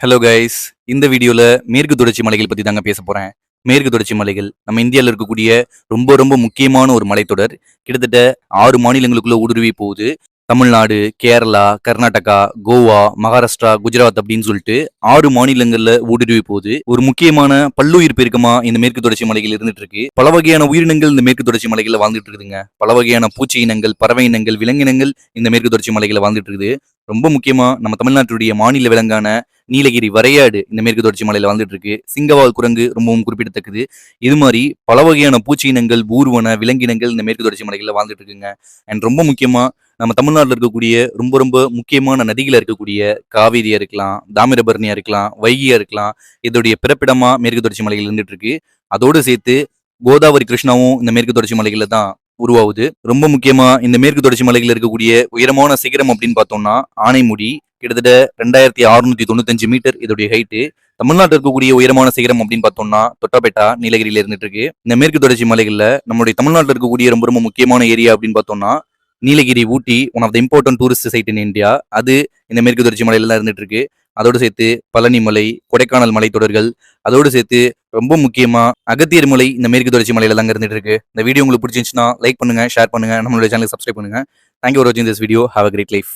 Hello guys, இந்த வீடியோல மேற்கு தொடர்ச்சி மலைகள் பத்தி தாங்க பேச போறேன். மேற்கு தொடர்ச்சி மலைகள் நம்ம இந்தியால இருக்கக்கூடிய ரொம்ப ரொம்ப முக்கியமான ஒரு மலைத்தொடர். கிட்டத்தட்ட 6 மாநிலங்களுக்குள்ள ஊடுருவி போகுது. தமிழ்நாடு, கேரளா, கர்நாடகா, கோவா, மகாராஷ்டிரா, குஜராத் அப்படின்னு சொல்லிட்டு 6 மாநிலங்கள்ல ஊடுருவி போகுது. ஒரு முக்கியமான பல்லுயிர் பெருக்கமா இந்த மேற்கு தொடர்ச்சி மலைகள் இருந்துட்டு இருக்கு. பல வகையான உயிரினங்கள் இந்த மேற்கு தொடர்ச்சி மலைகள்ல வாழ்ந்துட்டு இருக்குதுங்க. பல வகையான பூச்சி இனங்கள், பறவை இனங்கள், விலங்கினங்கள் இந்த மேற்கு தொடர்ச்சி மலைகள்ல வாழ்ந்துட்டு இருக்குது. ரொம்ப முக்கியமா நம்ம தமிழ்நாட்டுடைய மாநில விலங்கான நீலகிரி வரையாடு இந்த மேற்கு தொடர்ச்சி மலையில வாழ்ந்துட்டு இருக்கு. சிங்கவால் குரங்கு ரொம்பவும் குறிப்பிடத்தக்கது. இது மாதிரி பல வகையான பூச்சி இனங்கள், ஊர்வன, விலங்கினங்கள் இந்த மேற்கு தொடர்ச்சி மலைகள்ல வாழ்ந்துட்டு இருக்குங்க. அண்ட் ரொம்ப முக்கியமா நம்ம தமிழ்நாட்டில் இருக்கக்கூடிய ரொம்ப ரொம்ப முக்கியமான நதிகளா இருக்கக்கூடிய காவேரியா இருக்கலாம், தாமிரபரணியா இருக்கலாம், வைகையா இருக்கலாம். இதோடைய பிறப்பிடமா மேற்கு தொடர்ச்சி மலைகள் இருந்துட்டு இருக்கு. அதோடு சேர்த்து கோதாவரி, கிருஷ்ணாவும் இந்த மேற்கு தொடர்ச்சி மலைகள்ல தான் உருவாகுது. ரொம்ப முக்கியமா இந்த மேற்கு தொடர்ச்சி மலைகள் இருக்கக்கூடிய உயரமான சிகரம் அப்படின்னு பார்த்தோம்னா ஆனைமுடி. கிட்டத்தட்ட 2695 மீட்டர் இதோடைய ஹைட்டு. தமிழ்நாட்டில் இருக்கக்கூடிய உயரமான சிகரம் அப்படின்னு பார்த்தோம்னா தொட்டாபேட்டா நீலகிரியில இருந்துட்டு இருக்கு. இந்த மேற்கு தொடர்ச்சி மலைகள்ல நம்மளுடைய தமிழ்நாட்டில் இருக்கக்கூடிய ரொம்ப ரொம்ப முக்கியமான ஏரியா அப்படின்னு பார்த்தோம்னா Nilgiri, Ooty, one of the important tourist site in India. அது இந்த மேற்கு தொடர்ச்சி மலையில தான் இருந்துட்டு இருக்கு. அதோடு சேர்த்து பழனி மலை, கொடைக்கானல் மலைத்தொடர்கள், அதோடு சேர்த்து ரொம்ப முக்கியமா அகத்தியர் மலை இந்த மேற்கு தொடர்ச்சி மலையில தாங்க இருந்துட்டு இருக்கு. இந்த வீடியோ உங்களுக்கு பிடிச்சிருந்துச்சுன்னா லைக் பண்ணுங்க, ஷேர் பண்ணுங்க, நம்மளுடைய சேனலுக்கு சப்ஸ்கிரைப் பண்ணுங்க. தேங்க்யூ ஃபார் வாட்சிங் this video. Have a great life.